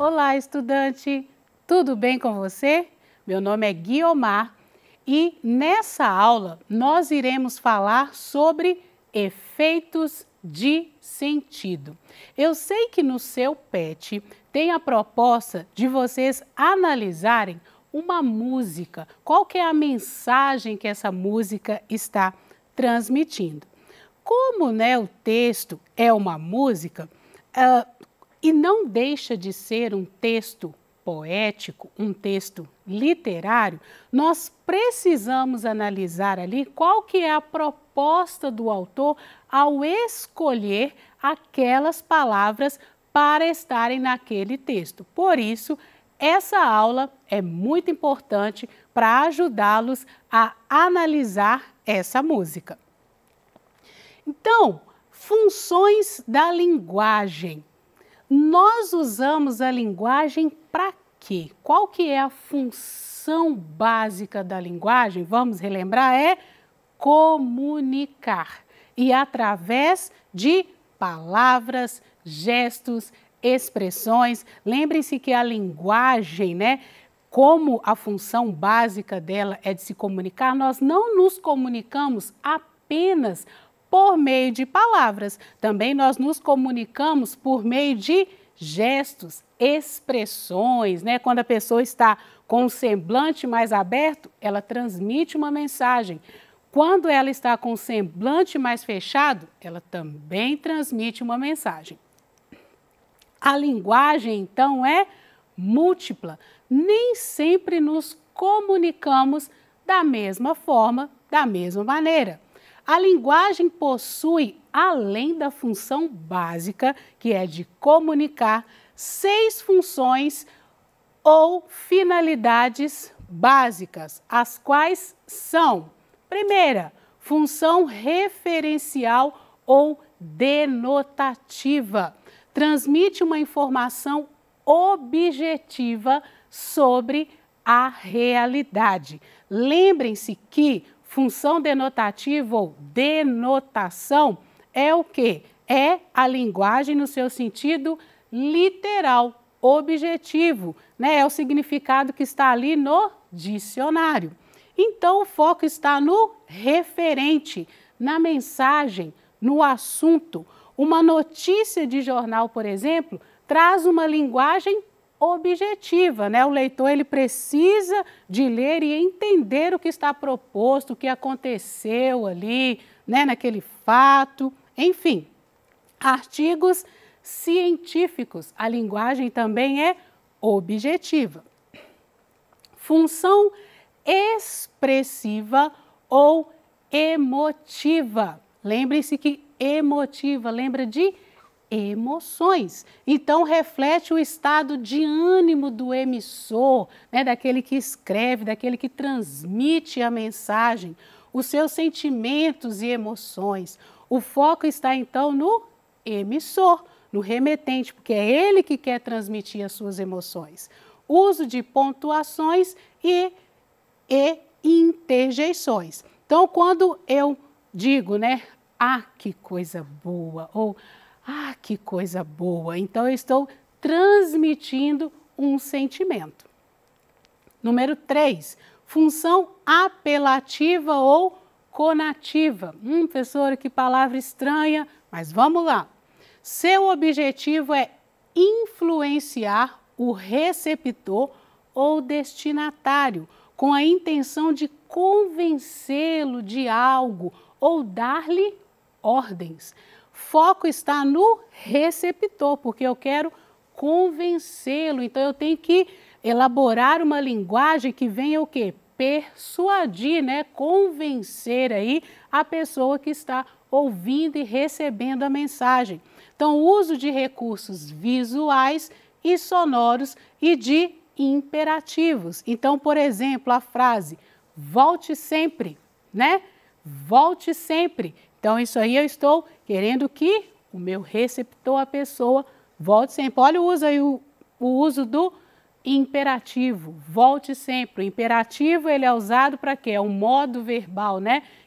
Olá, estudante! Tudo bem com você? Meu nome é Guiomar e nessa aula nós iremos falar sobre efeitos de sentido. Eu sei que no seu PET tem a proposta de vocês analisarem uma música. Qual que é a mensagem que essa música está transmitindo? Como o texto é uma música, e não deixa de ser um texto poético, um texto literário, nós precisamos analisar ali qual que é a proposta do autor ao escolher aquelas palavras para estarem naquele texto. Por isso, essa aula é muito importante para ajudá-los a analisar essa música. Então, funções da linguagem. Nós usamos a linguagem para quê? Qual que é a função básica da linguagem? Vamos relembrar, é comunicar. E através de palavras, gestos, expressões. Lembrem-se que a linguagem, como a função básica dela é de se comunicar, nós não nos comunicamos apenas por meio de palavras. Também nós nos comunicamos por meio de gestos, expressões, Quando a pessoa está com o semblante mais aberto, ela transmite uma mensagem. Quando ela está com o semblante mais fechado, ela também transmite uma mensagem. A linguagem, então, é múltipla. Nem sempre nos comunicamos da mesma forma, da mesma maneira. A linguagem possui, além da função básica, que é de comunicar, 6 funções ou finalidades básicas, as quais são: primeira, função referencial ou denotativa. Transmite uma informação objetiva sobre a realidade. Lembrem-se que função denotativa ou denotação é o quê? É a linguagem no seu sentido literal, objetivo, É o significado que está ali no dicionário. Então, o foco está no referente, na mensagem, no assunto. Uma notícia de jornal, por exemplo, traz uma linguagem objetiva, O leitor ele precisa de ler e entender o que está proposto, o que aconteceu ali, naquele fato, enfim. Artigos científicos, a linguagem também é objetiva. Função expressiva ou emotiva. Lembre-se que emotiva lembra de emoções. Então, reflete o estado de ânimo do emissor, daquele que escreve, daquele que transmite a mensagem, os seus sentimentos e emoções. O foco está, então, no emissor, no remetente, porque é ele que quer transmitir as suas emoções. Uso de pontuações e interjeições. Então, quando eu digo, ah, que coisa boa, ou ah, que coisa boa, então eu estou transmitindo um sentimento. Número 3, função apelativa ou conativa. Professora, que palavra estranha, mas vamos lá. Seu objetivo é influenciar o receptor ou destinatário, com a intenção de convencê-lo de algo ou dar-lhe ordens. Foco está no receptor, porque eu quero convencê-lo. Então, eu tenho que elaborar uma linguagem que venha o quê? Persuadir, convencer aí a pessoa que está ouvindo e recebendo a mensagem. Então, uso de recursos visuais e sonoros e de imperativos. Então, por exemplo, a frase volte sempre, Volte sempre. Então, isso aí eu estou querendo que o meu receptor, a pessoa, volte sempre. Olha o uso do imperativo, volte sempre. O imperativo ele é usado para quê? É um modo verbal,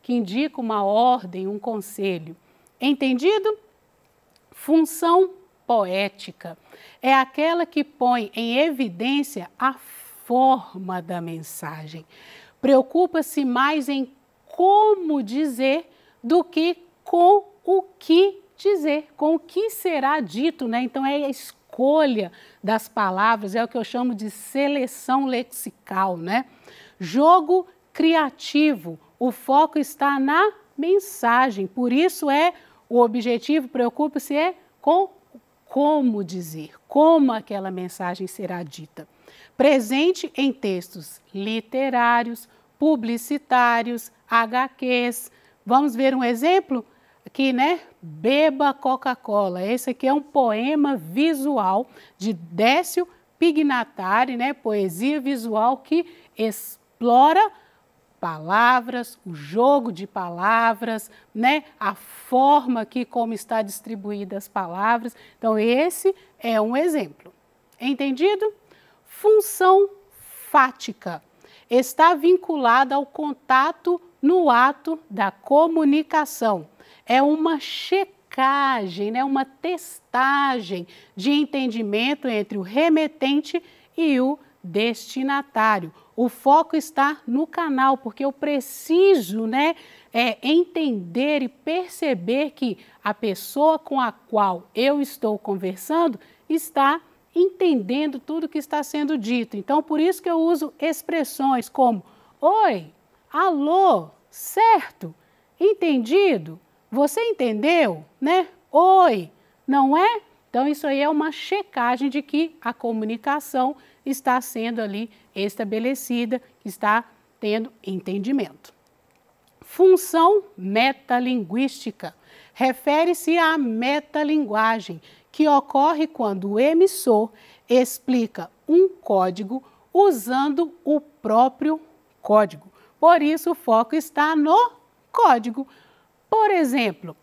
que indica uma ordem, um conselho. Entendido? Função poética é aquela que põe em evidência a forma da mensagem. Preocupa-se mais em como dizer do que com o que dizer, com o que será dito, né? Então é a escolha das palavras, é o que eu chamo de seleção lexical, né? Jogo criativo, o foco está na mensagem, por isso o objetivo, preocupa-se com como dizer, como aquela mensagem será dita. Presente em textos literários, publicitários, HQs. Vamos ver um exemplo? Aqui, né? Beba Coca-Cola. Esse aqui é um poema visual de Décio Pignatari, né? Poesia visual que explora palavras, o jogo de palavras, né? A forma aqui como está distribuída as palavras. Então, esse é um exemplo. Entendido? Função fática está vinculada ao contato no ato da comunicação. É uma checagem, né? Uma testagem de entendimento entre o remetente e o destinatário. O foco está no canal, porque eu preciso, né, entender e perceber que a pessoa com a qual eu estou conversando está entendendo tudo que está sendo dito. Então, por isso que eu uso expressões como oi, alô, certo, entendido, você entendeu, né? Oi, não é? Então, isso aí é uma checagem de que a comunicação está sendo ali estabelecida, está tendo entendimento. Função metalinguística refere-se à metalinguagem, que ocorre quando o emissor explica um código usando o próprio código. Por isso, o foco está no código. Por exemplo,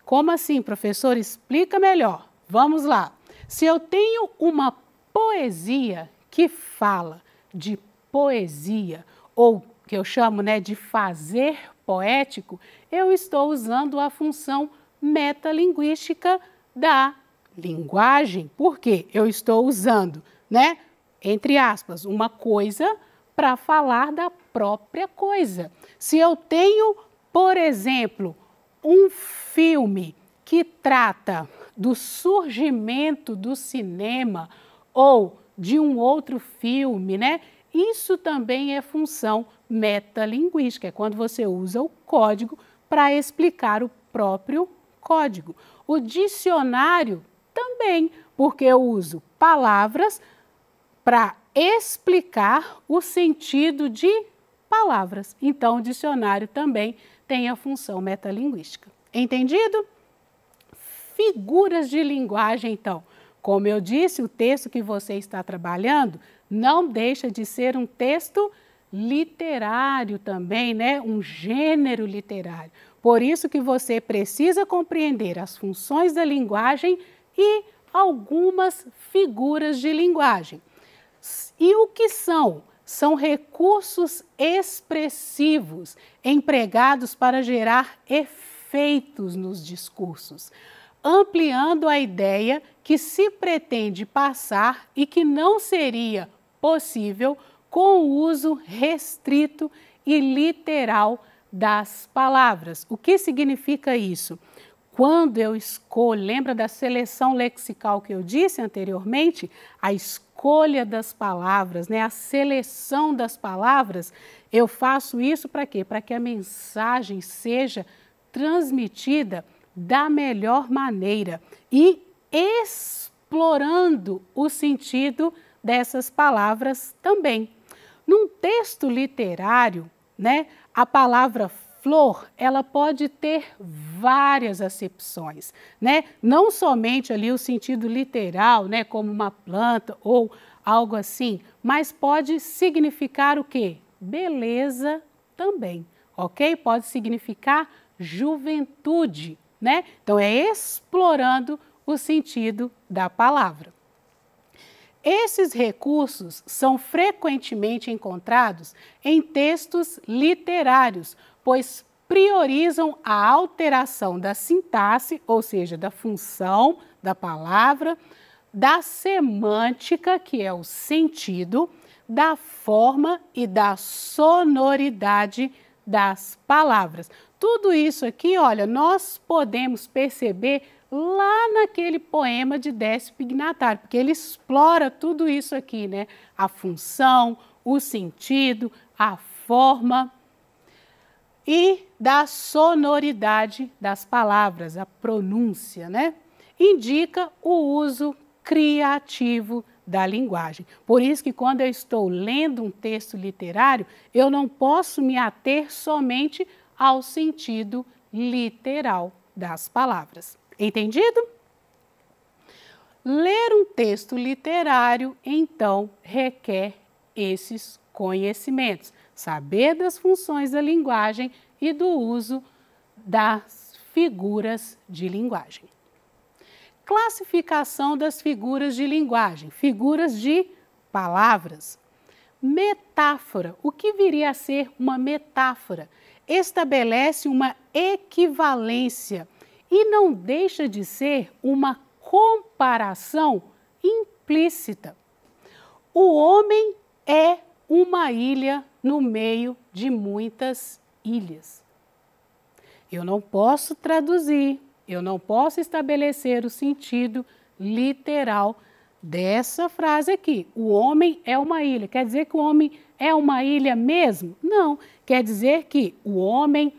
como assim, professor? Explica melhor. Vamos lá. Se eu tenho uma poesia que fala de poesia, ou que eu chamo, né, de fazer poético, eu estou usando a função metalinguística da linguagem. Por quê? Eu estou usando, né, entre aspas, uma coisa para falar da própria coisa. Se eu tenho, por exemplo, um filme que trata do surgimento do cinema ou de um outro filme, né? Isso também é função metalinguística, é quando você usa o código para explicar o próprio código. O dicionário também, porque eu uso palavras para explicar o sentido de palavras. Então, o dicionário também tem a função metalinguística. Entendido? Figuras de linguagem, então. Como eu disse, o texto que você está trabalhando não deixa de ser um texto literário também, né? Um gênero literário. Por isso que você precisa compreender as funções da linguagem e algumas figuras de linguagem. E o que são? São recursos expressivos empregados para gerar efeitos nos discursos, ampliando a ideia que se pretende passar e que não seria possível com o uso restrito e literal das palavras. O que significa isso? Quando eu escolho, lembra da seleção lexical que eu disse anteriormente? A escolha das palavras, né? A seleção das palavras, eu faço isso para quê? Para que a mensagem seja transmitida da melhor maneira e explorando o sentido dessas palavras também. Num texto literário, né, a palavra flor, ela pode ter várias acepções, né? Não somente ali o sentido literal, né, como uma planta ou algo assim, mas pode significar o quê? Beleza também, ok? Pode significar juventude, né? Então, é explorando o sentido da palavra. Esses recursos são frequentemente encontrados em textos literários, pois priorizam a alteração da sintaxe, ou seja, da função da palavra, da semântica, que é o sentido, da forma e da sonoridade das palavras. Tudo isso aqui, olha, nós podemos perceber lá naquele poema de Décio Pignatário, porque ele explora tudo isso aqui, né? A função, o sentido, a forma e da sonoridade das palavras, a pronúncia, né? Indica o uso criativo da linguagem. Por isso que quando eu estou lendo um texto literário, eu não posso me ater somente ao sentido literal das palavras. Entendido? Ler um texto literário, então, requer esses conhecimentos. Saber das funções da linguagem e do uso das figuras de linguagem. Classificação das figuras de linguagem, figuras de palavras. Metáfora, o que viria a ser uma metáfora? Estabelece uma equivalência e não deixa de ser uma comparação implícita. O homem é uma ilha no meio de muitas ilhas. Eu não posso traduzir, eu não posso estabelecer o sentido literal dessa frase aqui. O homem é uma ilha. Quer dizer que o homem é uma ilha mesmo? Não. Quer dizer que o homem,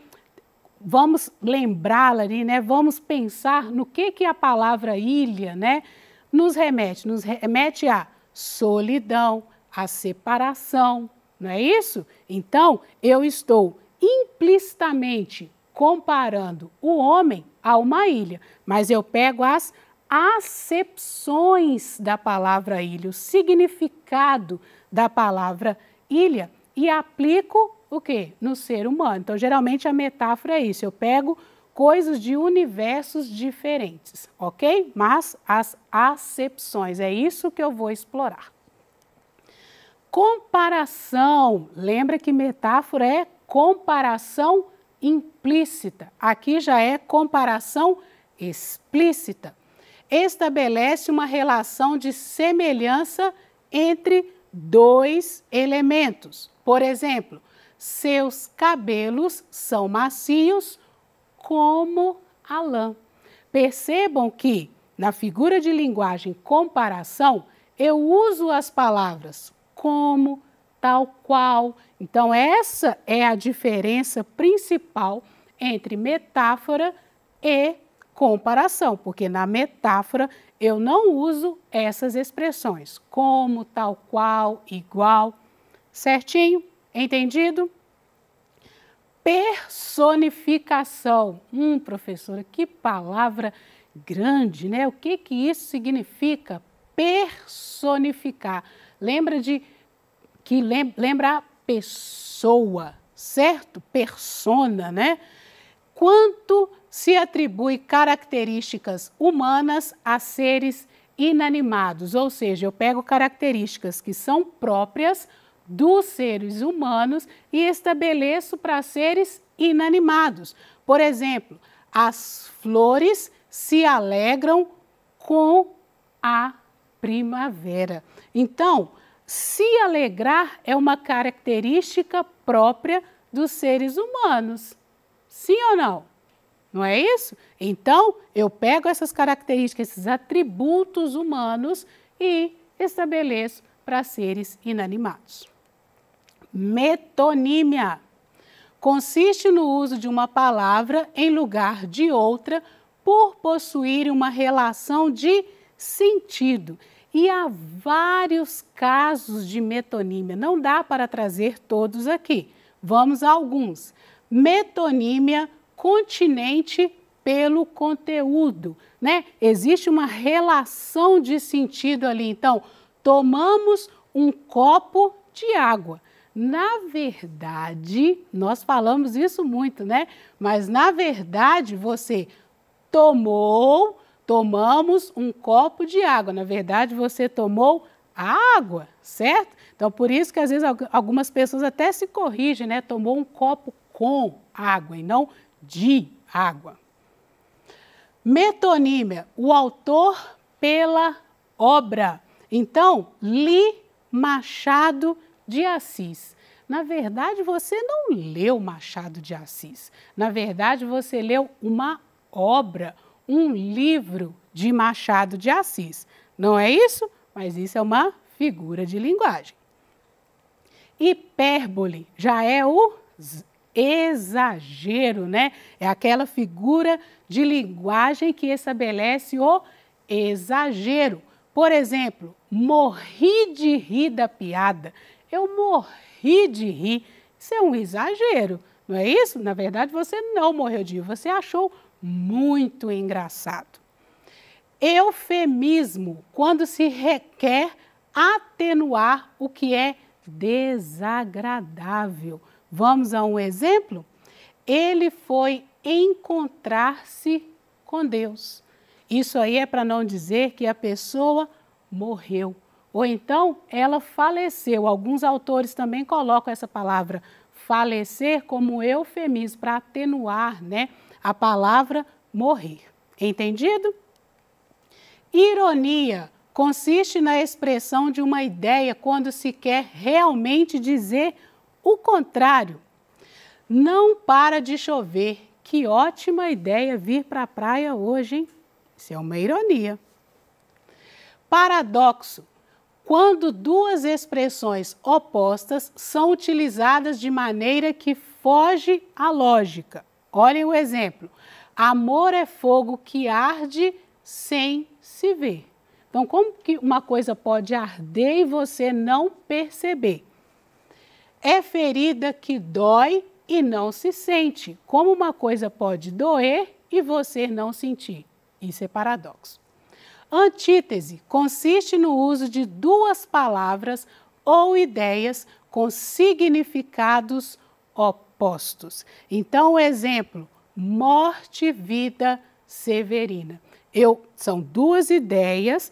vamos lembrá-la ali, né? Vamos pensar no que a palavra ilha, né, nos remete. Nos remete à solidão, à separação, não é isso? Então, eu estou implicitamente comparando o homem a uma ilha, mas eu pego as acepções da palavra ilha, o significado da palavra ilha e aplico o quê? No ser humano. Então, geralmente a metáfora é isso, eu pego coisas de universos diferentes, ok? Mas as acepções, é isso que eu vou explorar. Comparação, lembra que metáfora é comparação implícita, aqui já é comparação explícita. Estabelece uma relação de semelhança entre dois elementos. Por exemplo, seus cabelos são macios como a lã. Percebam que na figura de linguagem comparação, eu uso as palavras como, tal qual. Então, essa é a diferença principal entre metáfora e comparação, porque na metáfora eu não uso essas expressões, como, tal qual, igual, certinho? Entendido? Personificação. Professora, que palavra grande, né? O que isso significa? Personificar. Lembra a pessoa, certo? Persona, né? Quanto se atribui características humanas a seres inanimados, ou seja, eu pego características que são próprias dos seres humanos e estabeleço para seres inanimados. Por exemplo, as flores se alegram com a primavera. Então, se alegrar é uma característica própria dos seres humanos. Sim ou não? Não é isso? Então, eu pego essas características, esses atributos humanos e estabeleço para seres inanimados. Metonímia consiste no uso de uma palavra em lugar de outra por possuir uma relação de sentido. E há vários casos de metonímia, não dá para trazer todos aqui. Vamos a alguns. Metonímia continente pelo conteúdo, né? Existe uma relação de sentido ali. Então, tomamos um copo de água. Na verdade, nós falamos isso muito, né? Mas na verdade, você tomamos um copo de água. Na verdade, você tomou água, certo? Então, por isso que às vezes algumas pessoas até se corrigem, né? Tomou um copo com água e não de água. Metonímia, o autor pela obra. Então, li Machado de Assis. Na verdade, você não leu Machado de Assis. Na verdade, você leu uma obra, um livro de Machado de Assis. Não é isso? Mas isso é uma figura de linguagem. Hipérbole já é o exagero, né? É aquela figura de linguagem que estabelece o exagero. Por exemplo, morri de rir da piada. Eu morri de rir. Isso é um exagero, não é isso? Na verdade, você não morreu de rir, você achou muito engraçado. Eufemismo, quando se requer atenuar o que é desagradável. Vamos a um exemplo? Ele foi encontrar-se com Deus. Isso aí é para não dizer que a pessoa morreu. Ou então, ela faleceu. Alguns autores também colocam essa palavra falecer como eufemismo para atenuar, né, a palavra morrer. Entendido? Ironia consiste na expressão de uma ideia quando se quer realmente dizer o contrário. Não para de chover. Que ótima ideia vir para a praia hoje, hein? Isso é uma ironia. Paradoxo. Quando duas expressões opostas são utilizadas de maneira que foge à lógica. Olhem o exemplo. Amor é fogo que arde sem se ver. Então, como que uma coisa pode arder e você não perceber? É ferida que dói e não se sente. Como uma coisa pode doer e você não sentir? Isso é paradoxo. Antítese consiste no uso de duas palavras ou ideias com significados opostos. Então, o exemplo, morte, vida, Severina. São duas ideias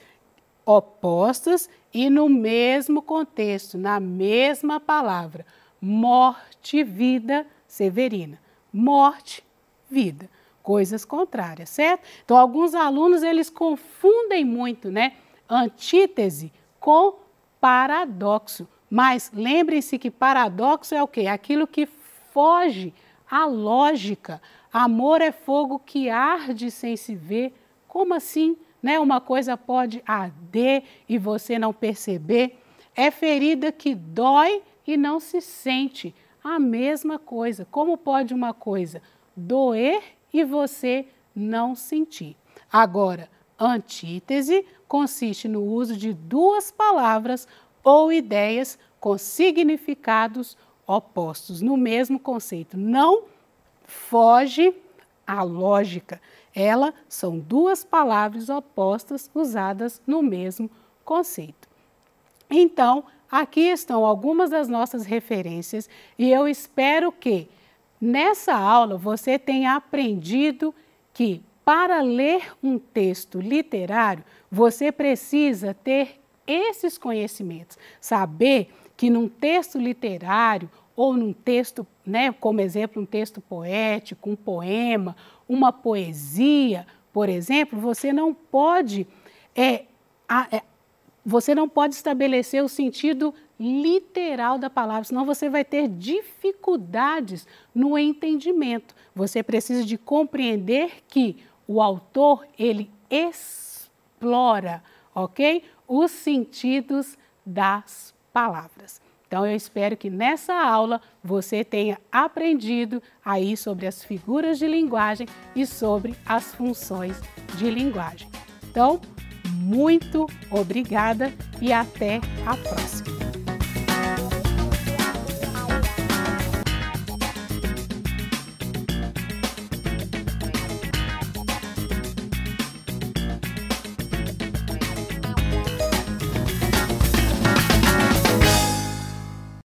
opostas e no mesmo contexto, na mesma palavra. Morte, vida, Severina. Morte, vida. Coisas contrárias, certo? Então, alguns alunos, eles confundem muito, né? Antítese com paradoxo. Mas lembrem-se que paradoxo é o quê? Aquilo que foge à lógica. Amor é fogo que arde sem se ver. Como assim? Né? Uma coisa pode arder e você não perceber. É ferida que dói e não se sente. A mesma coisa. Como pode uma coisa doer e você não sentir? Agora, antítese consiste no uso de duas palavras ou ideias com significados opostos, no mesmo conceito. Não foge à lógica. Elas são duas palavras opostas usadas no mesmo conceito. Então, aqui estão algumas das nossas referências e eu espero que nessa aula você tenha aprendido que para ler um texto literário, você precisa ter esses conhecimentos. Saber que num texto literário ou num texto, né, como exemplo, um texto poético, um poema, uma poesia, por exemplo, você não pode estabelecer o sentido literal da palavra, senão você vai ter dificuldades no entendimento. Você precisa de compreender que o autor, ele explora, ok? Os sentidos das palavras. Então, eu espero que nessa aula você tenha aprendido aí sobre as figuras de linguagem e sobre as funções de linguagem. Então, muito obrigada e até a próxima.